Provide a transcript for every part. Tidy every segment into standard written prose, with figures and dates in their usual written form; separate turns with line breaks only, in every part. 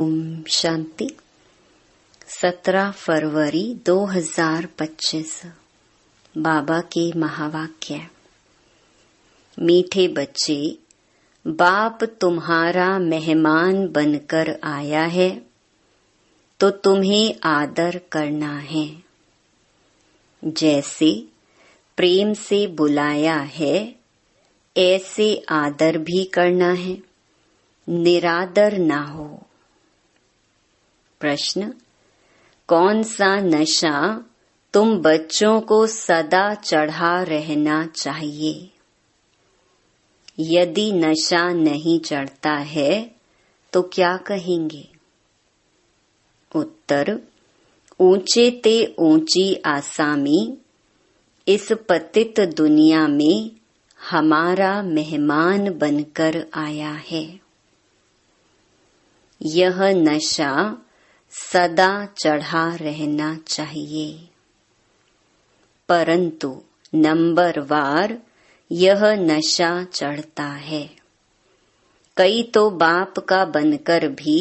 ओम शांति। 17 फरवरी 2025। बाबा के महावाक्य। मीठे बच्चे, बाप तुम्हारा मेहमान बनकर आया है तो तुम्हें आदर करना है। जैसे प्रेम से बुलाया है ऐसे आदर भी करना है, निरादर ना हो। प्रश्न: कौन सा नशा तुम बच्चों को सदा चढ़ा रहना चाहिए? यदि नशा नहीं चढ़ता है तो क्या कहेंगे? उत्तर: ऊंचे ते ऊंची आसामी इस पतित दुनिया में हमारा मेहमान बनकर आया है। यह नशा सदा चढ़ा रहना चाहिए, परंतु नंबरवार यह नशा चढ़ता है। कई तो बाप का बनकर भी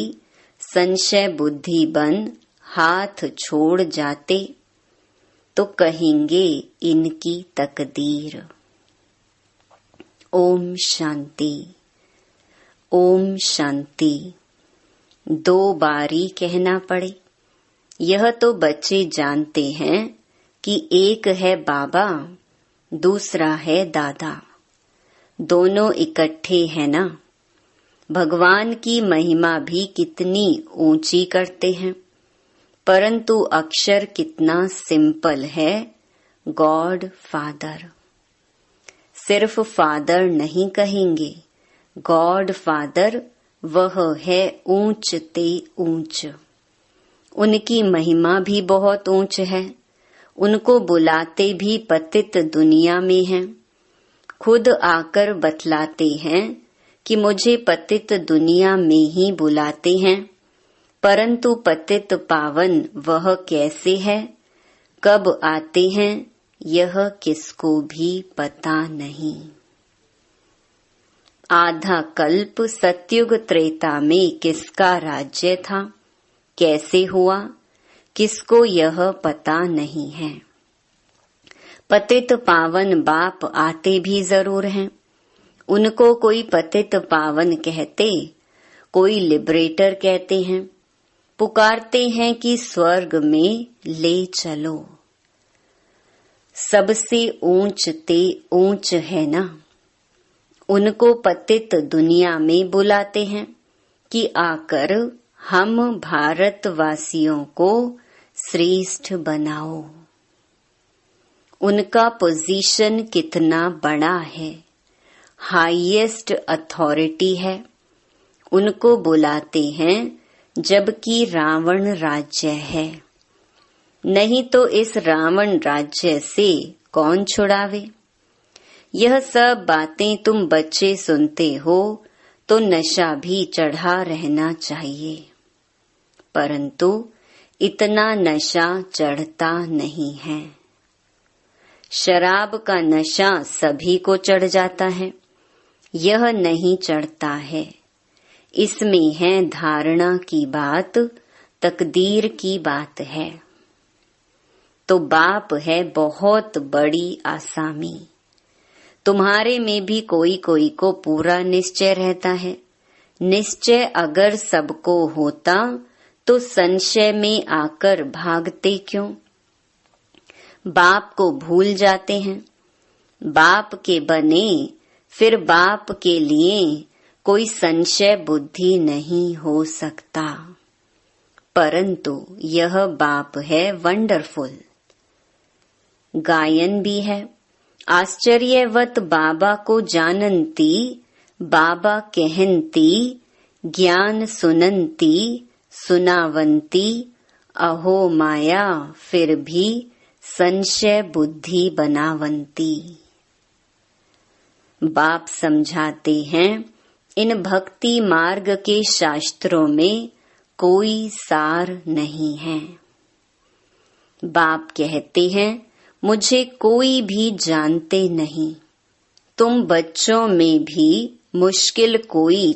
संशय बुद्धि बन हाथ छोड़ जाते तो कहेंगे इनकी तकदीर। ओम शांति। ओम शांति। 2 बारी कहना पड़े। यह तो बच्चे जानते हैं कि एक है बाबा, दूसरा है दादा, दोनों इकट्ठे हैं ना। भगवान की महिमा भी कितनी ऊंची करते हैं, परंतु अक्षर कितना सिंपल है, गॉड फादर। सिर्फ फादर नहीं कहेंगे, गॉड फादर वह है ऊंच ते ऊंच। उनकी महिमा भी बहुत ऊंच है। उनको बुलाते भी पतित दुनिया में हैं। खुद आकर बतलाते हैं कि मुझे पतित दुनिया में ही बुलाते हैं, परंतु पतित पावन वह कैसे है, कब आते हैं, यह किसको भी पता नहीं। आधा कल्प सतयुग त्रेता में किसका राज्य था, कैसे हुआ, किसको यह पता नहीं है। पतित पावन बाप आते भी जरूर हैं। उनको कोई पतित पावन कहते, कोई लिबरेटर कहते हैं। पुकारते हैं कि स्वर्ग में ले चलो। सबसे ऊंच ते ऊंच है ना। उनको पतित दुनिया में बुलाते हैं कि आकर हम भारतवासियों को श्रेष्ठ बनाओ। उनका पोजीशन कितना बड़ा है, हाईएस्ट अथॉरिटी है। उनको बुलाते हैं जबकि रावण राज्य है। नहीं तो इस रावण राज्य से कौन छुड़ावे। यह सब बातें तुम बच्चे सुनते हो तो नशा भी चढ़ा रहना चाहिए, परंतु इतना नशा चढ़ता नहीं है। शराब का नशा सभी को चढ़ जाता है, यह नहीं चढ़ता है। इसमें है धारणा की बात, तकदीर की बात है। तो बाप है बहुत बड़ी आसामी। तुम्हारे में भी कोई कोई को पूरा निश्चय रहता है। निश्चय अगर सबको होता तो संशय में आकर भागते क्यों। बाप को भूल जाते हैं। बाप के बने फिर बाप के लिए कोई संशय बुद्धि नहीं हो सकता, परंतु यह बाप है वंडरफुल। गायन भी है। आश्चर्यवत बाबा को जानंती, बाबा कहंती, ज्ञान सुनंती, सुनावंती, अहो माया फिर भी संशय बुद्धि बनावंती। बाप समझाते हैं इन भक्ति मार्ग के शास्त्रों में कोई सार नहीं है। बाप कहते हैं मुझे कोई भी जानते नहीं। तुम बच्चों में भी मुश्किल कोई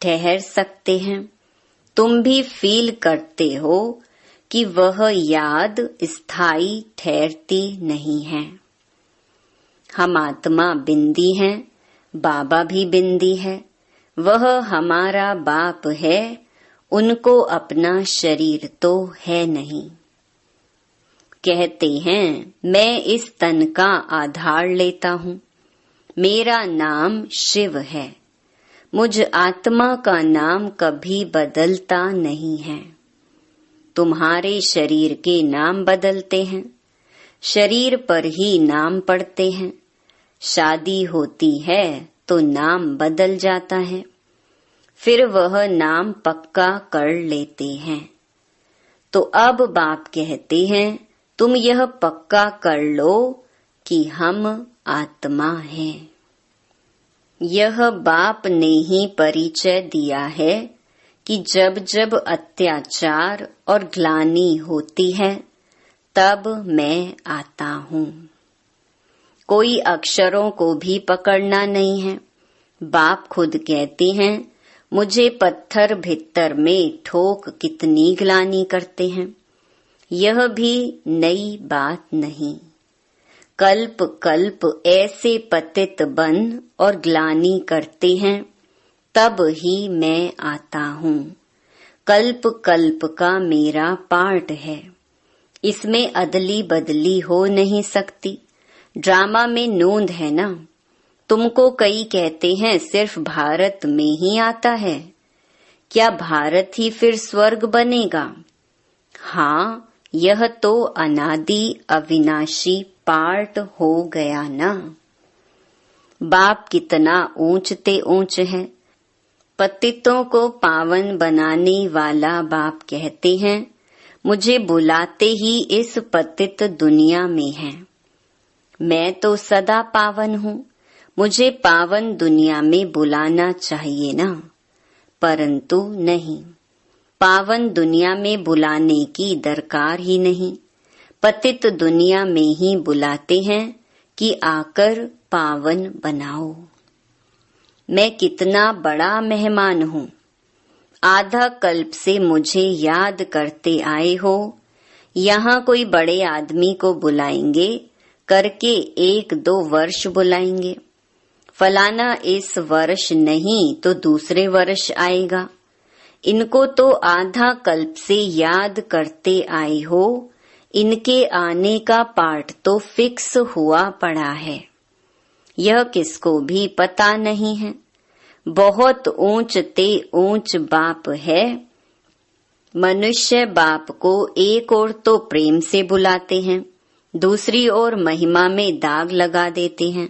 ठहर सकते हैं, तुम भी फील करते हो कि वह याद स्थायी ठहरती नहीं है। हम आत्मा बिंदी हैं, बाबा भी बिंदी है। वह हमारा बाप है, उनको अपना शरीर तो है नहीं। कहते हैं मैं इस तन का आधार लेता हूँ, मेरा नाम शिव है। मुझ आत्मा का नाम कभी बदलता नहीं है। तुम्हारे शरीर के नाम बदलते हैं, शरीर पर ही नाम पड़ते हैं। शादी होती है तो नाम बदल जाता है, फिर वह नाम पक्का कर लेते हैं। तो अब बाप कहते हैं तुम यह पक्का कर लो कि हम आत्मा हैं। यह बाप ने ही परिचय दिया है कि जब जब अत्याचार और ग्लानि होती है तब मैं आता हूँ। कोई अक्षरों को भी पकड़ना नहीं है। बाप खुद कहते हैं मुझे पत्थर भित्तर में ठोक कितनी ग्लानि करते हैं। यह भी नई बात नहीं। कल्प कल्प ऐसे पतित बन और ग्लानि करते हैं, तब ही मैं आता हूँ। कल्प कल्प का मेरा पार्ट है, इसमें अदली बदली हो नहीं सकती। ड्रामा में नोंद है ना। तुमको कई कहते हैं सिर्फ भारत में ही आता है। क्या भारत ही फिर स्वर्ग बनेगा? हाँ, यह तो अनादि अविनाशी पार्ट हो गया ना। बाप कितना ऊंचते ऊंच है। पतितों को पावन बनाने वाला बाप कहते हैं मुझे बुलाते ही इस पतित दुनिया में है। मैं तो सदा पावन हूँ, मुझे पावन दुनिया में बुलाना चाहिए ना, परंतु नहीं। पावन दुनिया में बुलाने की दरकार ही नहीं। पतित दुनिया में ही बुलाते हैं कि आकर पावन बनाओ। मैं कितना बड़ा मेहमान हूँ। आधा कल्प से मुझे याद करते आए हो। यहाँ कोई बड़े आदमी को बुलाएंगे, करके 1-2 वर्ष बुलाएंगे। फलाना इस वर्ष नहीं तो दूसरे वर्ष आएगा। इनको तो आधा कल्प से याद करते आए हो। इनके आने का पार्ट तो फिक्स हुआ पड़ा है। यह किसको भी पता नहीं है। बहुत ऊंचते ऊंच बाप है। मनुष्य बाप को एक ओर तो प्रेम से बुलाते हैं, दूसरी ओर महिमा में दाग लगा देते हैं।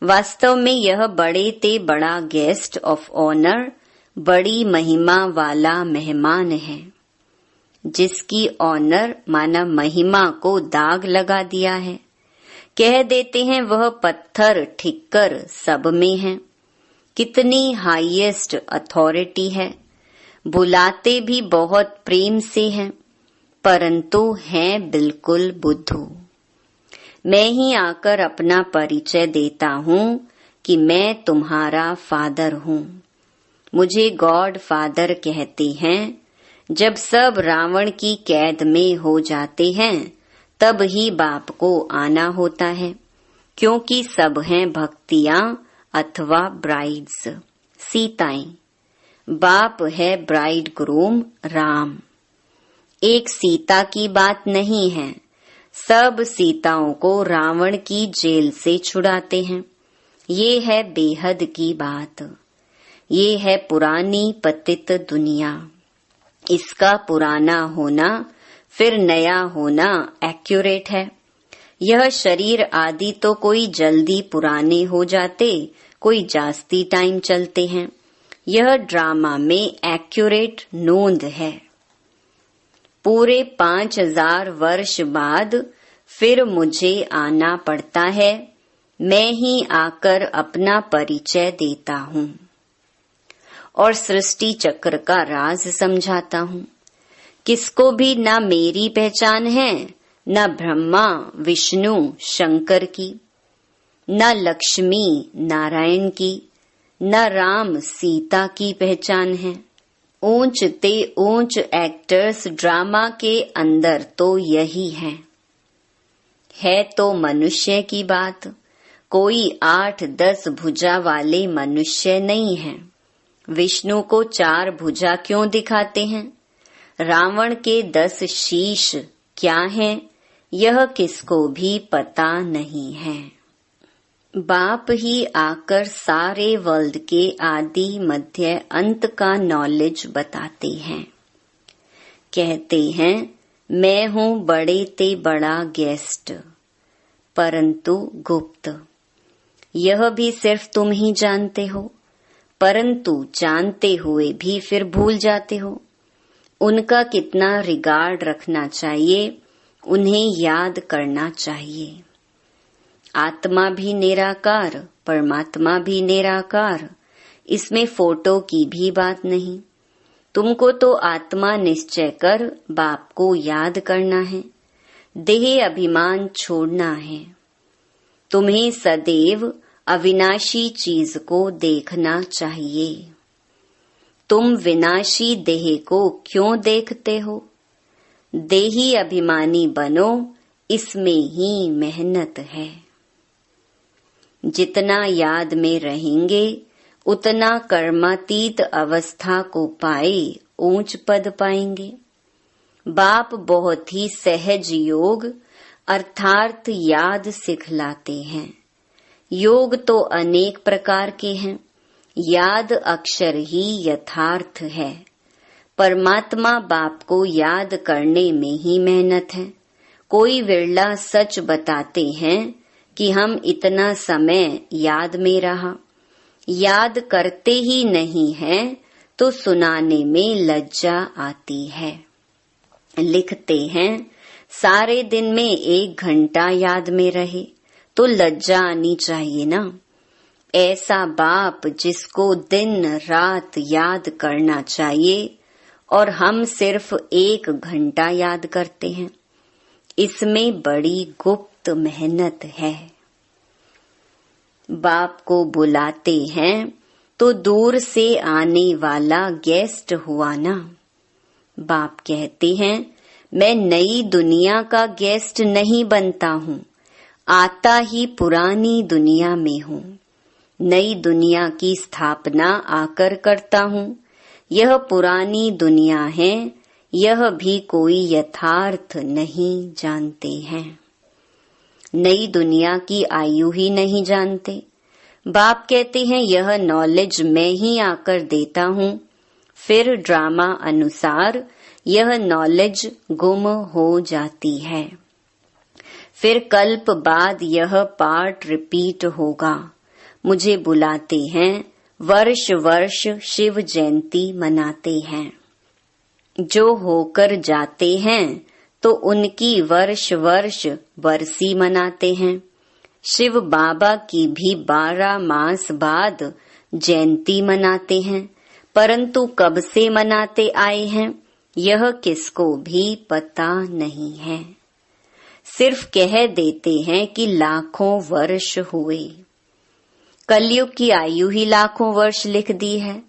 वास्तव में यह बड़े ते बड़ा गेस्ट ऑफ ऑनर, बड़ी महिमा वाला मेहमान है, जिसकी ऑनर माना महिमा को दाग लगा दिया है। कह देते हैं वह पत्थर ठिक्कर सब में है। कितनी हाईएस्ट अथॉरिटी है। बुलाते भी बहुत प्रेम से हैं, परंतु हैं बिल्कुल बुद्धू। मैं ही आकर अपना परिचय देता हूँ कि मैं तुम्हारा फादर हूँ। मुझे गॉड फादर कहते हैं। जब सब रावण की कैद में हो जाते हैं तब ही बाप को आना होता है, क्योंकि सब हैं भक्तियां अथवा ब्राइड्स, सीताएं। बाप है ब्राइड ग्रूम राम। एक सीता की बात नहीं है। सब सीताओं को रावण की जेल से छुड़ाते हैं। ये है बेहद की बात। ये है पुरानी पतित दुनिया। इसका पुराना होना फिर नया होना एक्यूरेट है। यह शरीर आदि तो कोई जल्दी पुराने हो जाते, कोई जास्ती टाइम चलते हैं। यह ड्रामा में एक्यूरेट नोंद है। पूरे 5000 वर्ष बाद फिर मुझे आना पड़ता है। मैं ही आकर अपना परिचय देता हूँ और सृष्टि चक्र का राज समझाता हूँ। किसको भी न मेरी पहचान है, न ब्रह्मा विष्णु शंकर की, न लक्ष्मी नारायण की, न राम सीता की पहचान है। ऊंचते ऊंच एक्टर्स ड्रामा के अंदर तो यही है तो मनुष्य की बात। कोई 8-10 भुजा वाले मनुष्य नहीं है। विष्णु को 4 भुजा क्यों दिखाते हैं? रावण के 10 शीश क्या हैं, यह किसको भी पता नहीं है। बाप ही आकर सारे वर्ल्ड के आदि मध्य अंत का नॉलेज बताते हैं। कहते हैं मैं हूँ बड़े ते बड़ा गेस्ट, परंतु गुप्त। यह भी सिर्फ तुम ही जानते हो, परंतु जानते हुए भी फिर भूल जाते हो। उनका कितना रिगार्ड रखना चाहिए, उन्हें याद करना चाहिए। आत्मा भी निराकार, परमात्मा भी निराकार, इसमें फोटो की भी बात नहीं। तुमको तो आत्मा निश्चय कर बाप को याद करना है, देह अभिमान छोड़ना है। तुम्हें सदैव अविनाशी चीज को देखना चाहिए। तुम विनाशी देह को क्यों देखते हो? देही अभिमानी बनो, इसमें ही मेहनत है। जितना याद में रहेंगे उतना कर्मातीत अवस्था को पाए ऊंच पद पाएंगे। बाप बहुत ही सहज योग अर्थात याद सिखलाते हैं। योग तो अनेक प्रकार के हैं, याद अक्षर ही यथार्थ है। परमात्मा बाप को याद करने में ही मेहनत है। कोई विरला सच बताते हैं कि हम इतना समय याद में रहा। याद करते ही नहीं है तो सुनाने में लज्जा आती है। लिखते हैं सारे दिन में 1 घंटा याद में रहे तो लज्जा आनी चाहिए ना। ऐसा बाप जिसको दिन रात याद करना चाहिए और हम सिर्फ 1 घंटा याद करते हैं, इसमें बड़ी गुप्त मेहनत है। बाप को बुलाते हैं तो दूर से आने वाला गेस्ट हुआ ना। बाप कहते हैं मैं नई दुनिया का गेस्ट नहीं बनता हूँ, आता ही पुरानी दुनिया में हूँ। नई दुनिया की स्थापना आकर करता हूँ। यह पुरानी दुनिया है, यह भी कोई यथार्थ नहीं जानते हैं। नई दुनिया की आयु ही नहीं जानते। बाप कहते हैं यह नॉलेज मैं ही आकर देता हूँ। फिर ड्रामा अनुसार यह नॉलेज गुम हो जाती है। फिर कल्प बाद यह पार्ट रिपीट होगा। मुझे बुलाते हैं, वर्ष वर्ष शिव जयंती मनाते हैं। जो होकर जाते हैं तो उनकी वर्ष वर्ष बरसी मनाते हैं। शिव बाबा की भी 12 मास बाद जयंती मनाते हैं, परंतु कब से मनाते आए हैं यह किसको भी पता नहीं है। सिर्फ कह देते हैं कि लाखों वर्ष हुए। कलयुग की आयु ही लाखों वर्ष लिख दी है।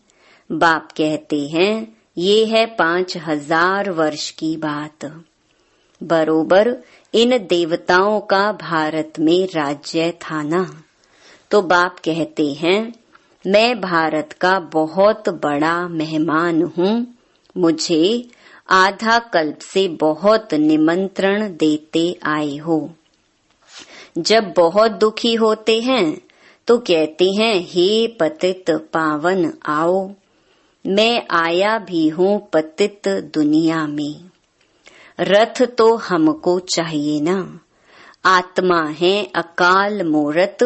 बाप कहते हैं ये है 5000 वर्ष की बात। बरोबर इन देवताओं का भारत में राज्य था ना। तो बाप कहते हैं मैं भारत का बहुत बड़ा मेहमान हूँ। मुझे आधा कल्प से बहुत निमंत्रण देते आए हो। जब बहुत दुखी होते हैं तो कहते हैं हे पतित पावन आओ। मैं आया भी हूँ पतित दुनिया में। रथ तो हमको चाहिए ना। आत्मा है अकाल मूरत,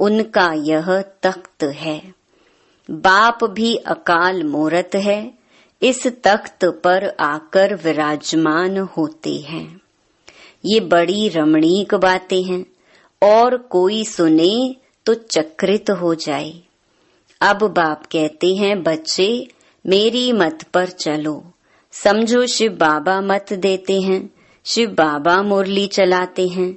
उनका यह तख्त है। बाप भी अकाल मूरत है, इस तख्त पर आकर विराजमान होते हैं। ये बड़ी रमणीक बातें हैं और कोई सुने तो चक्रित हो जाए। अब बाप कहते हैं बच्चे मेरी मत पर चलो। समझो शिव बाबा मत देते हैं, शिव बाबा मुरली चलाते हैं।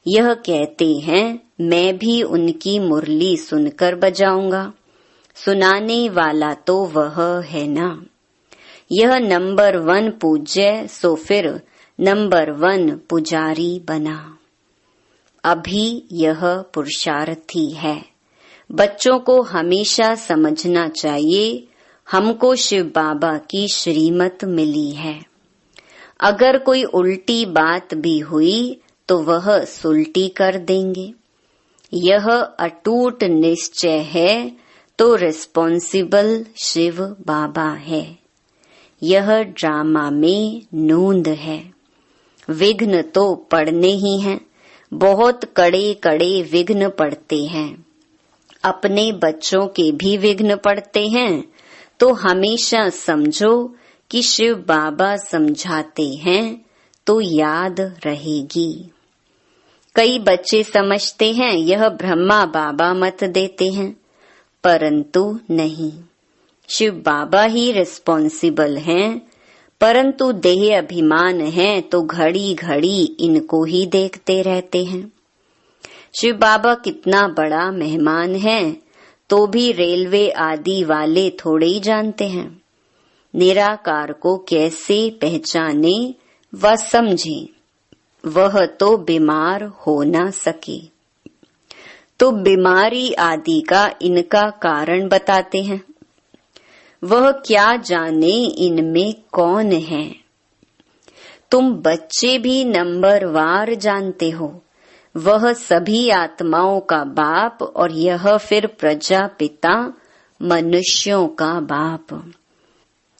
यह कहते हैं मैं भी उनकी मुरली सुनकर बजाऊंगा। सुनाने वाला तो वह है ना। यह नंबर 1 पूज्य, सो फिर नंबर 1 पुजारी बना। अभी यह पुरुषार्थी है। बच्चों को हमेशा समझना चाहिए, हमको शिव बाबा की श्रीमत मिली है। अगर कोई उल्टी बात भी हुई तो वह सुलटी कर देंगे। यह अटूट निश्चय है तो रिस्पॉन्सिबल शिव बाबा है। यह ड्रामा में नूंद है। विघ्न तो पड़ने ही हैं, बहुत कड़े कड़े विघ्न पड़ते हैं। अपने बच्चों के भी विघ्न पड़ते हैं तो हमेशा समझो कि शिव बाबा समझाते हैं तो याद रहेगी। कई बच्चे समझते हैं यह ब्रह्मा बाबा मत देते हैं, परंतु नहीं, शिव बाबा ही रिस्पॉन्सिबल हैं। परंतु देह अभिमान है तो घड़ी घड़ी इनको ही देखते रहते हैं। शिव बाबा कितना बड़ा मेहमान है तो भी रेलवे आदि वाले थोड़े ही जानते हैं। निराकार को कैसे पहचाने व समझे, वह तो बीमार हो ना सके। तो बीमारी आदि का इनका कारण बताते हैं। वह क्या जाने इनमें कौन है। तुम बच्चे भी नंबरवार जानते हो। वह सभी आत्माओं का बाप और यह फिर प्रजापिता मनुष्यों का बाप।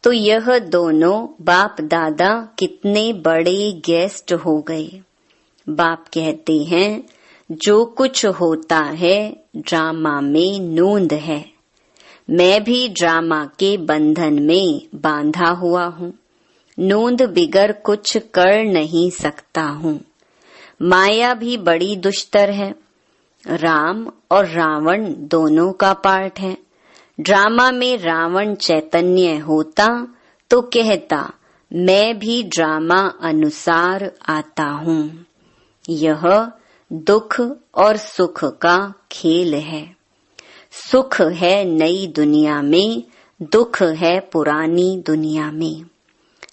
तो यह दोनों बाप दादा कितने बड़े गेस्ट हो गए। बाप कहते हैं जो कुछ होता है ड्रामा में नूंद है। मैं भी ड्रामा के बंधन में बांधा हुआ हूँ। नूंद बिगर कुछ कर नहीं सकता हूँ। माया भी बड़ी दुष्टर है। राम और रावण दोनों का पार्ट है। ड्रामा में रावण चैतन्य होता तो कहता मैं भी ड्रामा अनुसार आता हूँ। यह दुख और सुख का खेल है। सुख है नई दुनिया में, दुख है पुरानी दुनिया में।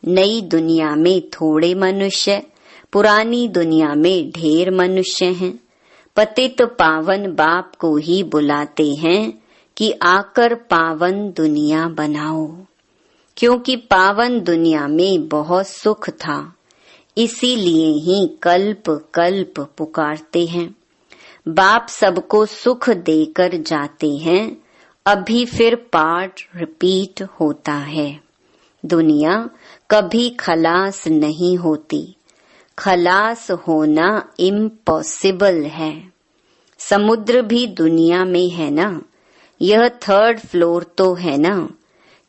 नई दुनिया में थोड़े मनुष्य, पुरानी दुनिया में ढेर मनुष्य हैं। पतित पावन बाप को ही बुलाते हैं कि आकर पावन दुनिया बनाओ, क्योंकि पावन दुनिया में बहुत सुख था, इसीलिए ही कल्प कल्प पुकारते हैं। बाप सबको सुख देकर जाते हैं, अभी फिर पार्ट रिपीट होता है। दुनिया कभी खलास नहीं होती। खलास होना इम्पॉसिबल है। समुद्र भी दुनिया में है ना, यह 3rd फ्लोर तो है ना।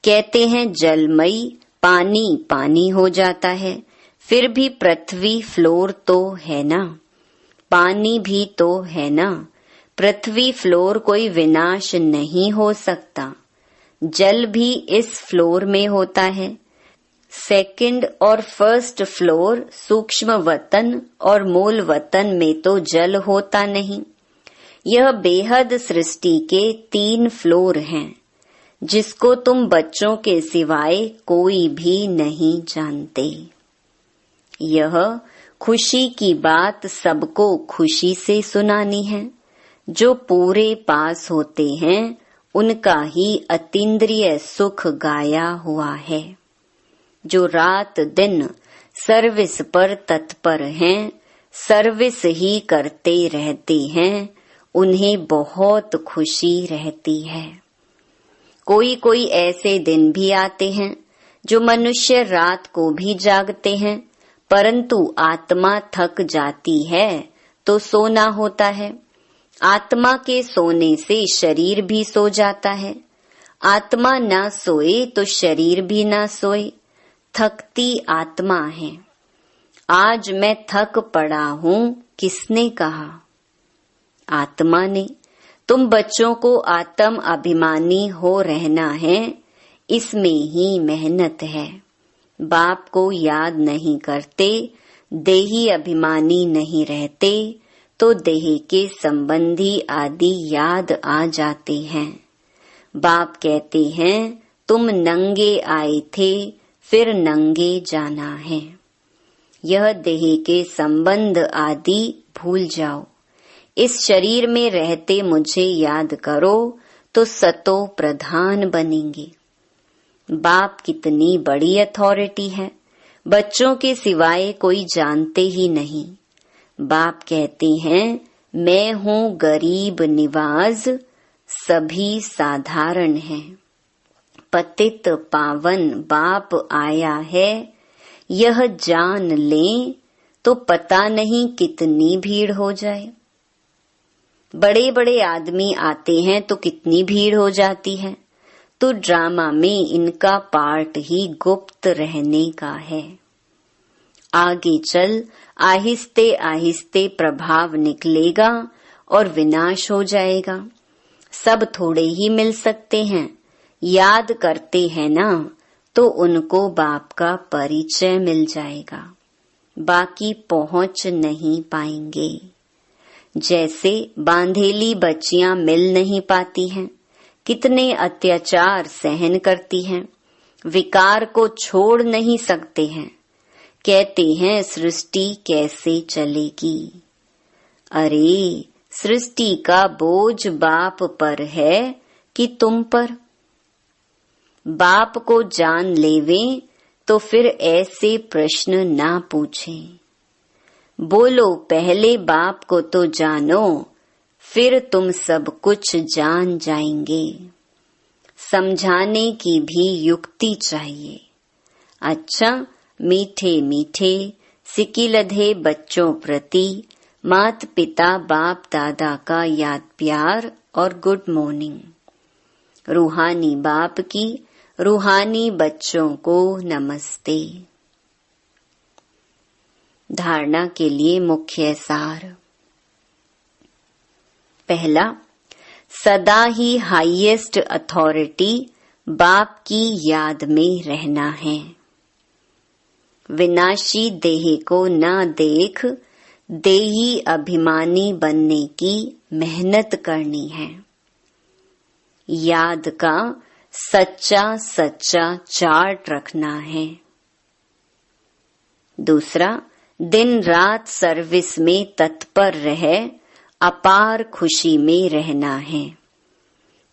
कहते हैं जलमई पानी पानी हो जाता है, फिर भी पृथ्वी फ्लोर तो है ना। पानी भी तो है ना। पृथ्वी फ्लोर कोई विनाश नहीं हो सकता। जल भी इस फ्लोर में होता है। 2nd और 1st फ्लोर सूक्ष्म वतन और मूल वतन में तो जल होता नहीं। यह बेहद सृष्टि के 3 फ्लोर हैं, जिसको तुम बच्चों के सिवाय कोई भी नहीं जानते। यह खुशी की बात सबको खुशी से सुनानी है। जो पूरे पास होते हैं उनका ही अतीन्द्रिय सुख गाया हुआ है। जो रात दिन सर्विस पर तत्पर हैं, सर्विस ही करते रहते हैं, उन्हें बहुत खुशी रहती है। कोई कोई ऐसे दिन भी आते हैं जो मनुष्य रात को भी जागते हैं, परंतु आत्मा थक जाती है तो सोना होता है। आत्मा के सोने से शरीर भी सो जाता है। आत्मा ना सोए तो शरीर भी ना सोए। थकती आत्मा है। आज मैं थक पड़ा हूँ किसने कहा? आत्मा ने। तुम बच्चों को आत्म अभिमानी हो रहना है, इसमें ही मेहनत है। बाप को याद नहीं करते, देही अभिमानी नहीं रहते, तो देह के संबंधी आदि याद आ जाते हैं। बाप कहते हैं तुम नंगे आए थे, फिर नंगे जाना है। यह देह के संबंध आदि भूल जाओ। इस शरीर में रहते मुझे याद करो तो सतो प्रधान बनेंगे। बाप कितनी बड़ी अथॉरिटी है, बच्चों के सिवाय कोई जानते ही नहीं। बाप कहते हैं, मैं हूँ गरीब निवाज, सभी साधारण हैं। पतित पावन बाप आया है, यह जान लें तो पता नहीं कितनी भीड़ हो जाए। बड़े बड़े आदमी आते हैं तो कितनी भीड़ हो जाती है। तो ड्रामा में इनका पार्ट ही गुप्त रहने का है। आगे चल आहिस्ते आहिस्ते प्रभाव निकलेगा और विनाश हो जाएगा। सब थोड़े ही मिल सकते हैं, याद करते हैं ना तो उनको बाप का परिचय मिल जाएगा, बाकी पहुंच नहीं पाएंगे। जैसे बांधेली बच्चियां मिल नहीं पाती हैं, कितने अत्याचार सहन करती हैं, विकार को छोड़ नहीं सकते हैं। कहते हैं सृष्टि कैसे चलेगी। अरे सृष्टि का बोझ बाप पर है कि तुम पर। बाप को जान लेवें तो फिर ऐसे प्रश्न ना पूछें। बोलो पहले बाप को तो जानो, फिर तुम सब कुछ जान जाएंगे। समझाने की भी युक्ति चाहिए। अच्छा, मीठे मीठे सिकिलधे बच्चों प्रति मात पिता बाप दादा का याद प्यार और गुड मॉर्निंग। रूहानी बाप की रूहानी बच्चों को नमस्ते। धारणा के लिए मुख्य सार। पहला, सदा ही हाईएस्ट अथॉरिटी बाप की याद में रहना है। विनाशी देह को न देख देही अभिमानी बनने की मेहनत करनी है। याद का सच्चा सच्चा चार्ट रखना है। दूसरा, दिन रात सर्विस में तत्पर रह अपार खुशी में रहना है।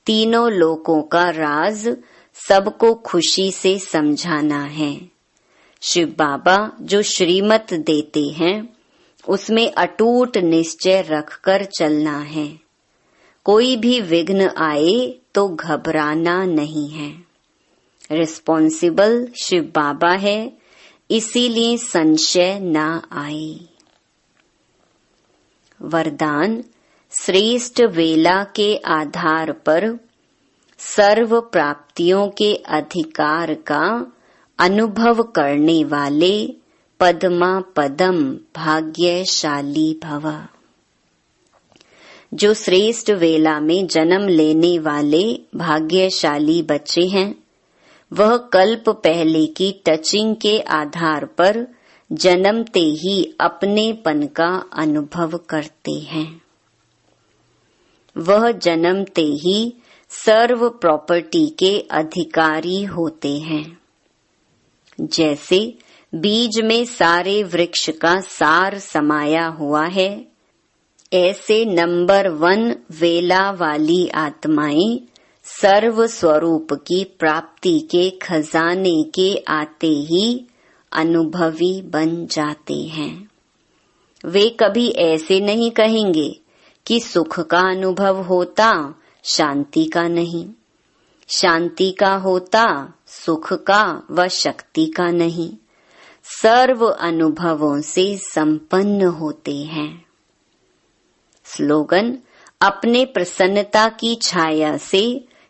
तीनों लोकों का राज सबको खुशी से समझाना है। शिव बाबा जो श्रीमत देते हैं उसमें अटूट निश्चय रखकर चलना है। कोई भी विघ्न आए तो घबराना नहीं है। रिस्पॉन्सिबल शिव बाबा है, इसीलिए संशय ना आए। वरदान, श्रेष्ठ वेला के आधार पर सर्व प्राप्तियों के अधिकार का अनुभव करने वाले पद्मा पदम भाग्यशाली भव। जो श्रेष्ठ वेला में जन्म लेने वाले भाग्यशाली बच्चे हैं, वह कल्प पहले की टचिंग के आधार पर जन्मते ही अपनेपन का अनुभव करते हैं। वह जन्मते ही सर्व प्रॉपर्टी के अधिकारी होते हैं। जैसे बीज में सारे वृक्ष का सार समाया हुआ है, ऐसे नंबर 1 वेला वाली आत्माएं सर्व स्वरूप की प्राप्ति के खजाने के आते ही अनुभवी बन जाते हैं। वे कभी ऐसे नहीं कहेंगे कि सुख का अनुभव होता, शांति का नहीं, शांति का होता, सुख का व शक्ति का नहीं। सर्व अनुभवों से संपन्न होते हैं। स्लोगन, अपने प्रसन्नता की छाया से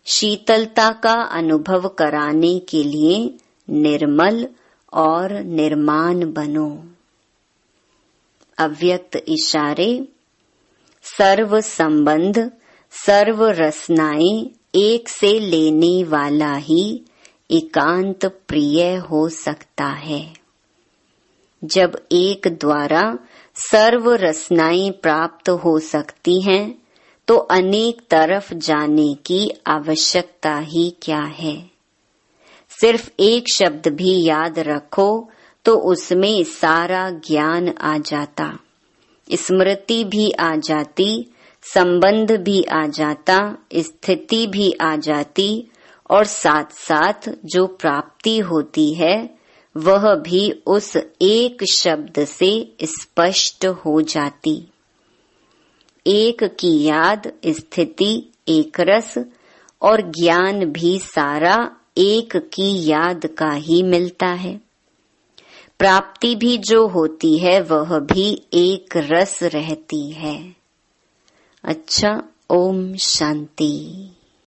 शीतलता का अनुभव कराने के लिए निर्मल और निर्माण बनो। अव्यक्त इशारे, सर्व संबंध, सर्व रसनाएं एक से लेने वाला ही एकांत प्रिय हो सकता है। जब एक द्वारा सर्व रसनाएं प्राप्त हो सकती हैं, तो अनेक तरफ जाने की आवश्यकता ही क्या है। सिर्फ एक शब्द भी याद रखो तो उसमें सारा ज्ञान आ जाता, स्मृति भी आ जाती, संबंध भी आ जाता, स्थिति भी आ जाती और साथ साथ जो प्राप्ति होती है वह भी उस एक शब्द से स्पष्ट हो जाती। एक की याद, स्थिति, एक रस और ज्ञान भी सारा एक की याद का ही मिलता है। प्राप्ति भी जो होती है वह भी एक रस रहती है। अच्छा, ओम शांति।